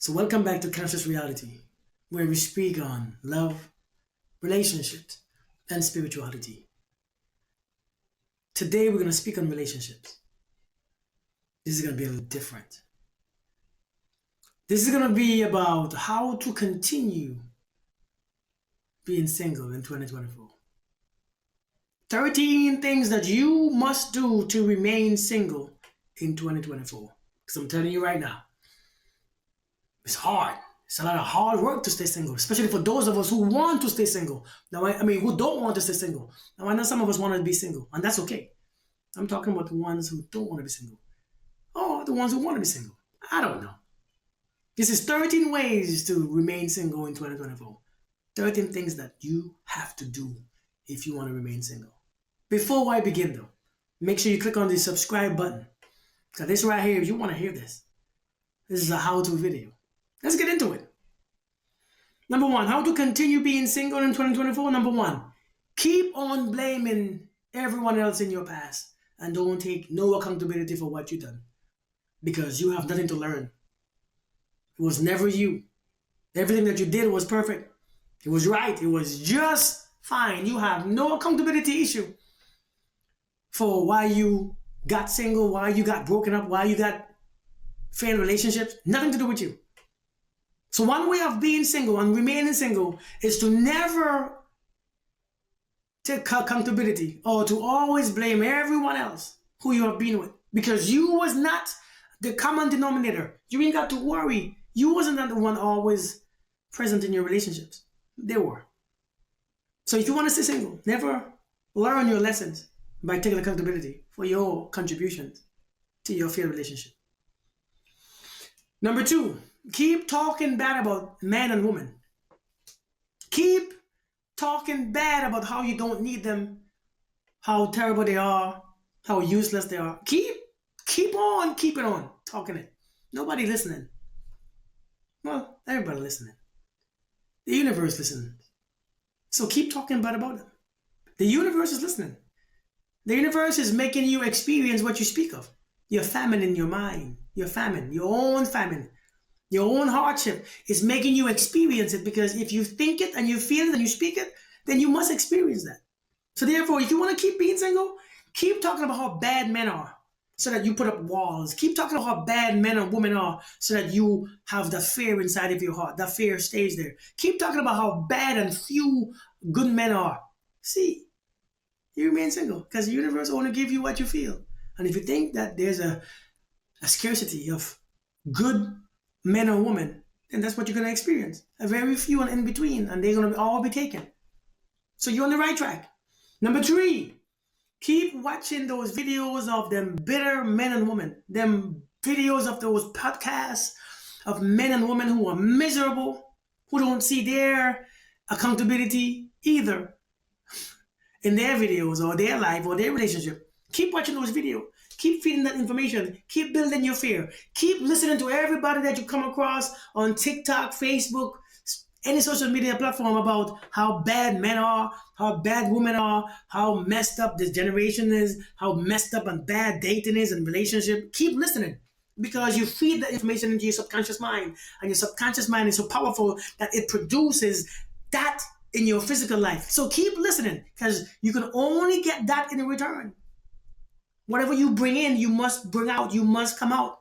So, welcome back to Conscious Reality, where we speak on love, relationships, and spirituality. Today, we're going to speak on relationships. This is going to be a little different. This is going to be about how to continue being single in 2024. 13 things that you must do to remain single in 2024. Because I'm telling you right now, it's hard. It's a lot of hard work to stay single, especially for those of us who want to stay single. Now, who don't want to stay single. Now, I know some of us want to be single, and that's okay. I'm talking about the ones who don't want to be single. Or the ones who want to be single. I don't know. This is 13 ways to remain single in 2024. 13 things that you have to do if you want to remain single. Before I begin, though, make sure you click on the subscribe button. Because this right here, if you want to hear this, this is a how-to video. Let's get into it. Number one, how to continue being single in 2024. Number one, keep on blaming everyone else in your past and don't take no accountability for what you've done because you have nothing to learn. It was never you. Everything that you did was perfect. It was right. It was just fine. You have no accountability issue for why you got single, why you got broken up, why you got failed relationships. Nothing to do with you. So one way of being single and remaining single is to never take accountability or to always blame everyone else who you have been with because you was not the common denominator. You ain't got to worry. You wasn't the one always present in your relationships. They were. So if you want to stay single, never learn your lessons by taking accountability for your contributions to your failed relationship. Number two, keep talking bad about men and women. Keep talking bad about how you don't need them, how terrible they are, how useless they are. Keep on keeping on talking it. Nobody listening. Well, everybody listening. The universe listening. So keep talking bad about them. The universe is listening. The universe is making you experience what you speak of. Your famine in your mind. Your famine. Your own famine. Your own hardship is making you experience it because if you think it and you feel it and you speak it, then you must experience that. So therefore, if you want to keep being single, keep talking about how bad men are so that you put up walls. Keep talking about how bad men and women are so that you have the fear inside of your heart. That fear stays there. Keep talking about how bad and few good men are. See, you remain single because the universe only gives you what you feel. And if you think that there's a scarcity of good men or women, then that's what you're going to experience. A very few and in between, and they're going to all be taken. So you're on the right track. Number three, keep watching those videos of them bitter men and women, them videos of those podcasts of men and women who are miserable, who don't see their accountability either in their videos or their life or their relationship. Keep watching those videos. Keep feeding that information. Keep building your fear. Keep listening to everybody that you come across on TikTok, Facebook, any social media platform about how bad men are, how bad women are, how messed up this generation is, how messed up and bad dating is and relationship. Keep listening because you feed that information into your subconscious mind, and your subconscious mind is so powerful that it produces that in your physical life. So keep listening because you can only get that in return. Whatever you bring in, you must bring out, you must come out.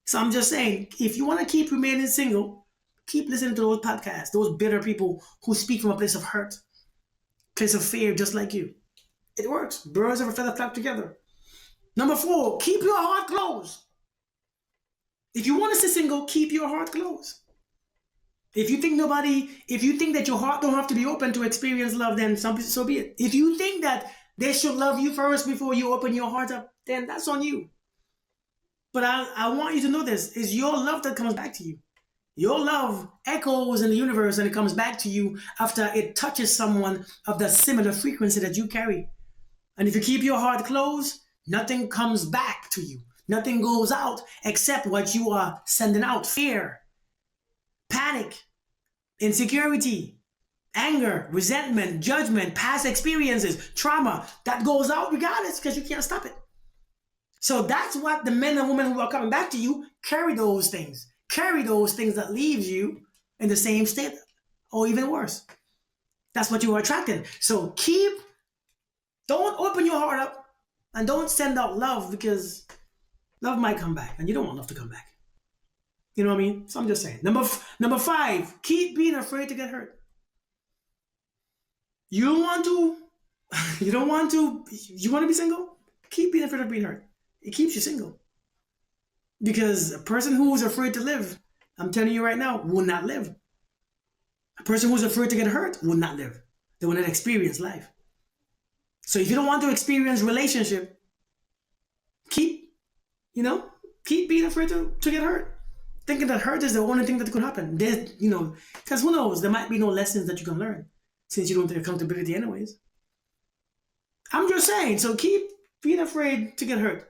So I'm just saying, if you want to keep remaining single, keep listening to those podcasts, those bitter people who speak from a place of hurt, place of fear, just like you. It works. Birds of a feather flock together. Number four, keep your heart closed. If you want to stay single, keep your heart closed. If you think that your heart don't have to be open to experience love, then so be it. If you think that they should love you first before you open your heart up, then that's on you. But I want you to know this, is your love that comes back to you. Your love echoes in the universe and it comes back to you after it touches someone of that similar frequency that you carry. And if you keep your heart closed, nothing comes back to you. Nothing goes out except what you are sending out. Fear, panic, insecurity, anger, resentment, judgment, past experiences, trauma, that goes out regardless because you can't stop it. So that's what the men and women who are coming back to you carry those things. carry those things that leaves you in the same state or even worse. That's what you are attracting. So don't open your heart up and don't send out love, because love might come back and you don't want love to come back. You know what I mean? So I'm just saying. Number 5, keep being afraid to get hurt. You don't want to, you want to be single? Keep being afraid of being hurt. It keeps you single. Because a person who is afraid to live, I'm telling you right now, will not live. A person who's afraid to get hurt will not live. They will not experience life. So if you don't want to experience relationship, keep being afraid to get hurt. Thinking that hurt is the only thing that could happen. Because who knows, there might be no lessons that you can learn since you don't take accountability anyways. I'm just saying, so keep being afraid to get hurt.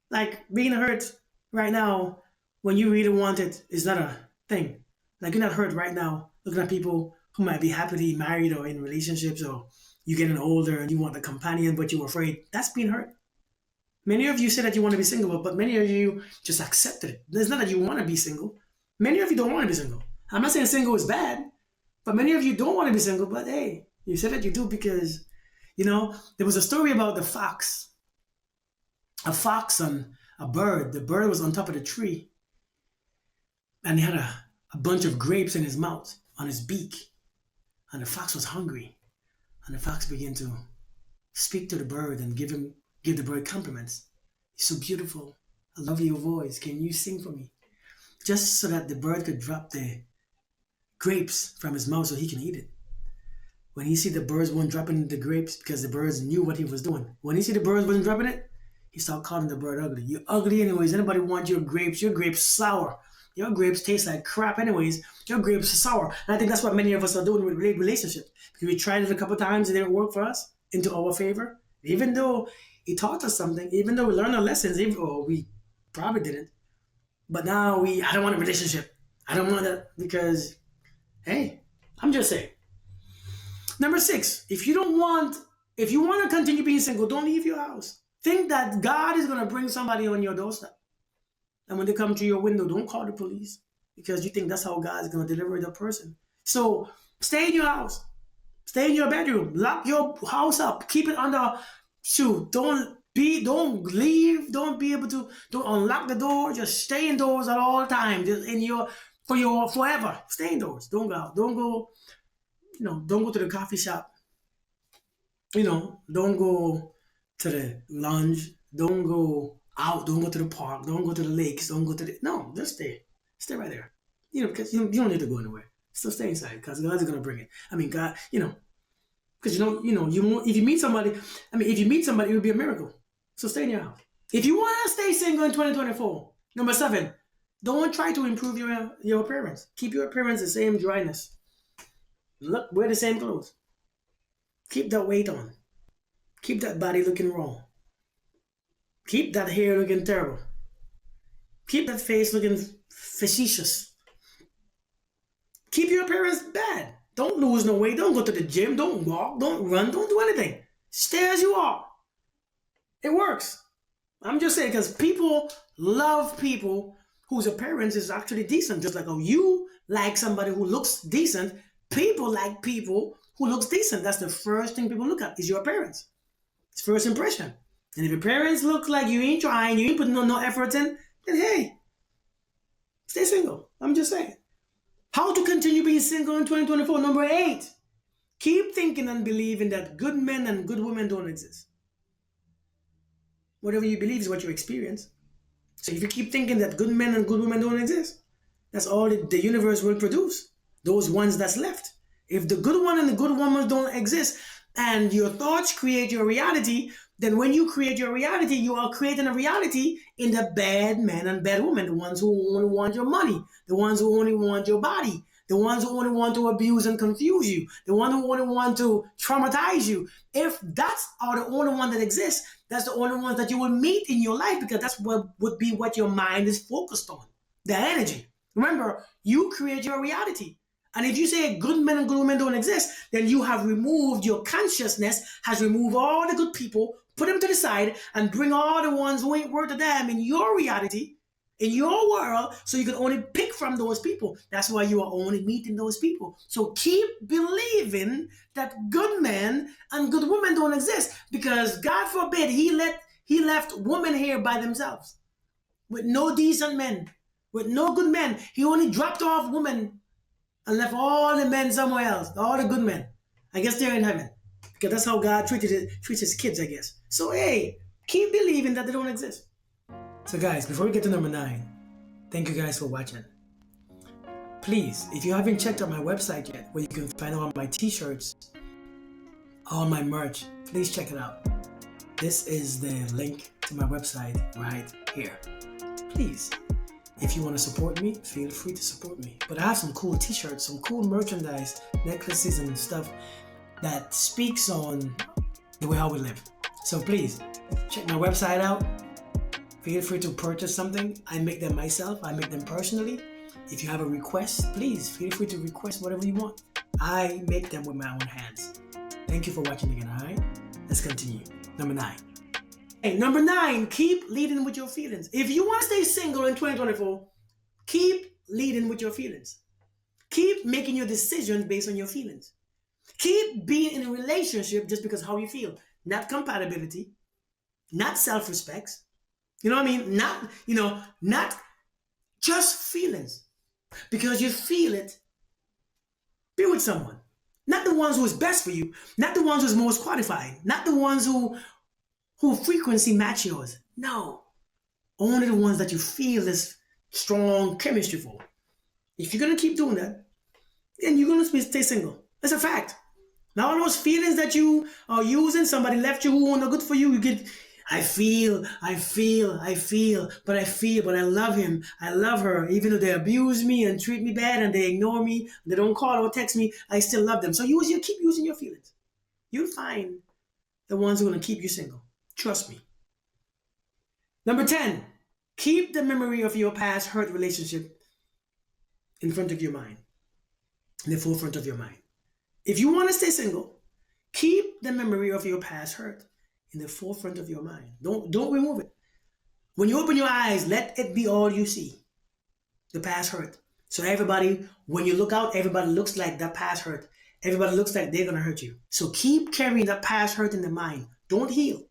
Like being hurt right now when you really want it is not a thing. Like you're not hurt right now looking at people who might be happily married or in relationships, or you're getting older and you want a companion but you're afraid. That's being hurt. Many of you say that you want to be single, but many of you just accepted it. It's not that you want to be single. Many of you don't want to be single. I'm not saying single is bad, but many of you don't want to be single, but hey, you said that you do because, there was a story about the fox. A fox and a bird. The bird was on top of the tree and he had a bunch of grapes in his mouth, on his beak. And the fox was hungry. And the fox began to speak to the bird and give the bird compliments. You're so beautiful. I love your voice. Can you sing for me? Just so that the bird could drop the grapes from his mouth so he can eat it. When he see the birds weren't dropping the grapes because the birds knew what he was doing. When he see the birds wasn't dropping it, he started calling the bird ugly. You're ugly anyways. Anybody want your grapes? Your grapes sour. Your grapes taste like crap anyways. Your grapes are sour. And I think that's what many of us are doing with relationships. Because we tried it a couple times and it didn't work for us into our favor. Even though he taught us something, even though we learned our lessons, or we probably didn't. But now I don't want a relationship. I don't want that because, hey, I'm just saying. Number 6, if you want to continue being single, don't leave your house. Think that God is going to bring somebody on your doorstep. And when they come to your window, don't call the police because you think that's how God is going to deliver the person. So stay in your house. Stay in your bedroom. Lock your house up. Keep it under shoe. Don't leave. Don't unlock the door. Just stay indoors at all times. Just for your forever. Stay indoors. Don't go out. Don't go to the coffee shop. Don't go to the lounge. Don't go out. Don't go to the park. Don't go to the lakes. Don't go to no, just stay. Stay right there. Because you don't need to go anywhere. So stay inside because God's going to bring it. I mean, God, because if you meet somebody, it would be a miracle. So stay in your house. If you want to stay single in 2024, number 7, don't try to improve your appearance. Keep your appearance the same dryness. Wear the same clothes. Keep that weight on. Keep that body looking wrong. Keep that hair looking terrible. Keep that face looking facetious. Keep your appearance bad. Don't lose no weight. Don't go to the gym. Don't walk. Don't run. Don't do anything. Stay as you are. It works. I'm just saying because people love people whose appearance is actually decent. Just like how you like somebody who looks decent. People like people who looks decent. That's the first thing people look at is your appearance. It's first impression. And if your parents look like you ain't trying, you ain't putting no effort in, then hey, stay single. I'm just saying. How to continue being single in 2024? Number 8, keep thinking and believing that good men and good women don't exist. Whatever you believe is what you experience. So if you keep thinking that good men and good women don't exist, that's all the universe will produce. Those ones that's left. If the good one and the good woman don't exist, and your thoughts create your reality, then when you create your reality, you are creating a reality in the bad men and bad women, the ones who only want your money, the ones who only want your body, the ones who only want to abuse and confuse you, the ones who only want to traumatize you. If that's are the only one that exists, that's the only ones that you will meet in your life because that's what would be what your mind is focused on, the energy. Remember, you create your reality. And if you say good men and good women don't exist, then you have removed your consciousness, has removed all the good people, put them to the side, and bring all the ones who ain't worth a damn in your reality, in your world, so you can only pick from those people. That's why you are only meeting those people. So keep believing that good men and good women don't exist, because God forbid he left women here by themselves with no decent men, with no good men. He only dropped off women and left all the men somewhere else, all the good men. I guess they're in heaven, because that's how God treats his kids, I guess. So hey, keep believing that they don't exist. So guys, before we get to number 9, thank you guys for watching. Please, if you haven't checked out my website yet, where you can find all my t-shirts, all my merch, please check it out. This is the link to my website right here. Please, if you want to support me, feel free to support me. But I have some cool t-shirts, some cool merchandise, necklaces and stuff that speaks on the way how we live. So please, check my website out. Feel free to purchase something. I make them myself. I make them personally. If you have a request, please feel free to request whatever you want. I make them with my own hands. Thank you for watching again, alright? Let's continue. Number 9. Hey, number 9, keep leading with your feelings. If you want to stay single in 2024, keep leading with your feelings. Keep making your decisions based on your feelings. Keep being in a relationship just because of how you feel. Not compatibility, not self-respect. You know what I mean? Not just feelings. Because you feel it, be with someone. Not the ones who is best for you, not the ones who is most qualified, not the ones who frequency match yours. No. Only the ones that you feel this strong chemistry for. If you're going to keep doing that, then you're going to stay single. That's a fact. Now all those feelings that you are using, somebody left you who are not good for you, you get, I feel, but I love him, I love her, even though they abuse me and treat me bad and they ignore me, they don't call or text me, I still love them. So keep using your feelings. You'll find the ones who are going to keep you single. Trust me. Number 10, keep the memory of your past hurt relationship in front of your mind, in the forefront of your mind. If you want to stay single, keep the memory of your past hurt in the forefront of your mind. Don't remove it. When you open your eyes, let it be all you see. The past hurt. So everybody, when you look out, everybody looks like that past hurt. Everybody looks like they're going to hurt you. So keep carrying that past hurt in the mind. Don't heal.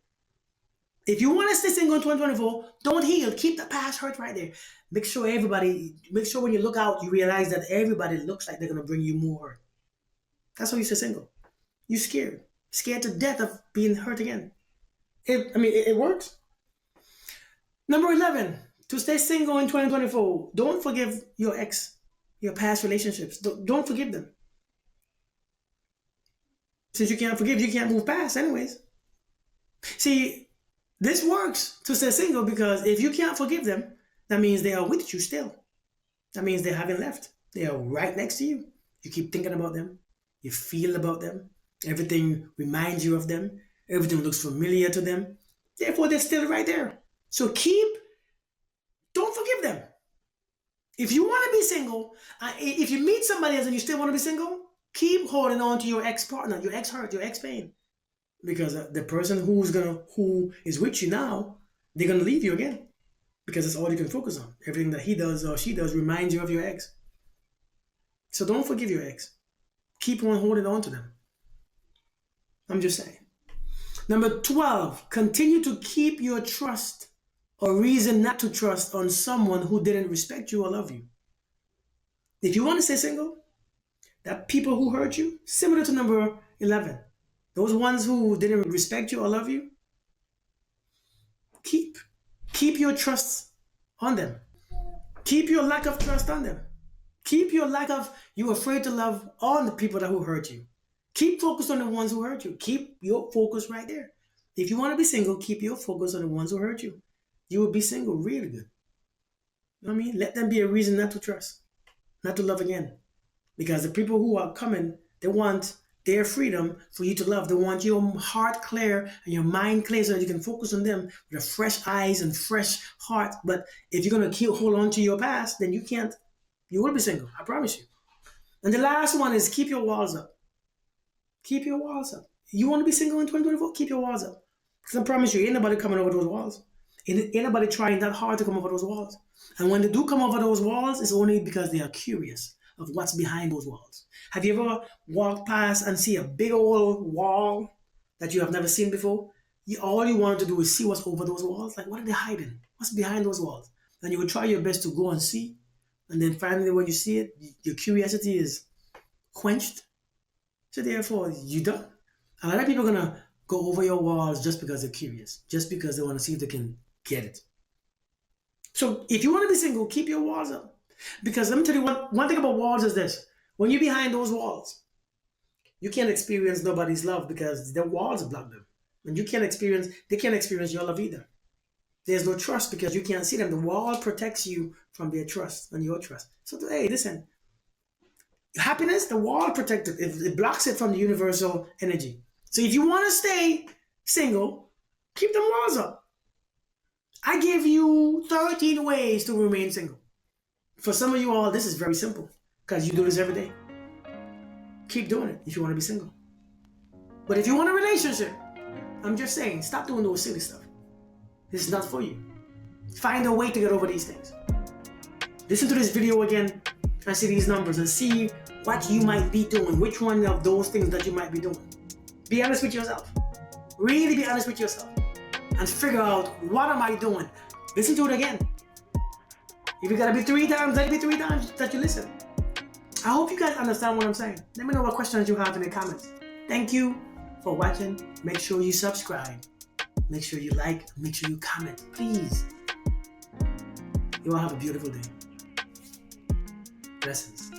If you want to stay single in 2024, don't heal. Keep the past hurt right there. Make sure when you look out, you realize that everybody looks like they're going to bring you more hurt. That's why you stay single. You're scared. Scared to death of being hurt again. It works. Number 11, to stay single in 2024, don't forgive your ex, your past relationships. Don't forgive them. Since you can't forgive, you can't move past anyways. See, this works to stay single, because if you can't forgive them, that means they are with you still. That means they haven't left. They are right next to you. You keep thinking about them. You feel about them. Everything reminds you of them. Everything looks familiar to them. Therefore, they're still right there. So don't forgive them. If you want to be single, if you meet somebody else and you still want to be single, keep holding on to your ex-partner, your ex-hurt, your ex-pain. Because the person who is with you now, they're going to leave you again. Because that's all you can focus on. Everything that he does or she does reminds you of your ex. So don't forgive your ex. Keep on holding on to them. I'm just saying. Number 12, continue to keep your trust or reason not to trust on someone who didn't respect you or love you. If you want to stay single, that people who hurt you, similar to number 11, those ones who didn't respect you or love you, keep your trust on them. Keep your lack of trust on them. Keep your lack of, you're afraid to love all the people who hurt you. Keep focused on the ones who hurt you. Keep your focus right there. If you want to be single, keep your focus on the ones who hurt you. You will be single really good. You know what I mean? Let them be a reason not to trust, not to love again. Because the people who are coming, they want their freedom for you to love. They want your heart clear and your mind clear so that you can focus on them with fresh eyes and fresh heart. But if you're going to hold on to your past, then you can't. You will be single. I promise you. And the last one is keep your walls up. Keep your walls up. You want to be single in 2024? Keep your walls up. Because I promise you, ain't nobody coming over those walls. Ain't nobody trying that hard to come over those walls. And when they do come over those walls, it's only because they are curious of what's behind those walls. Have you ever walked past and see a big old wall that you have never seen before? All you want to do is see what's over those walls. Like, what are they hiding? What's behind those walls? And you would try your best to go and see. And then finally, when you see it, your curiosity is quenched. So therefore, you done. A lot of people are going to go over your walls just because they're curious, just because they want to see if they can get it. So if you want to be single, keep your walls up. Because let me tell you one thing about walls is this. When you're behind those walls, you can't experience nobody's love because the walls block them. And they can't experience your love either. There's no trust because you can't see them. The wall protects you from their trust and your trust. So hey, listen, happiness, the wall protects it. It blocks it from the universal energy. So if you want to stay single, keep them walls up. I give you 13 ways to remain single. For some of you all, this is very simple because you do this every day. Keep doing it if you want to be single. But if you want a relationship, I'm just saying, stop doing those silly stuff. This is not for you. Find a way to get over these things. Listen to this video again and see these numbers and see what you might be doing, which one of those things that you might be doing. Be honest with yourself. Really be honest with yourself. And figure out, what am I doing? Listen to it again. If you gotta be 3 times, let it be 3 times that you listen. I hope you guys understand what I'm saying. Let me know what questions you have in the comments. Thank you for watching. Make sure you subscribe. Make sure you like. Make sure you comment. Please. You all have a beautiful day. Blessings.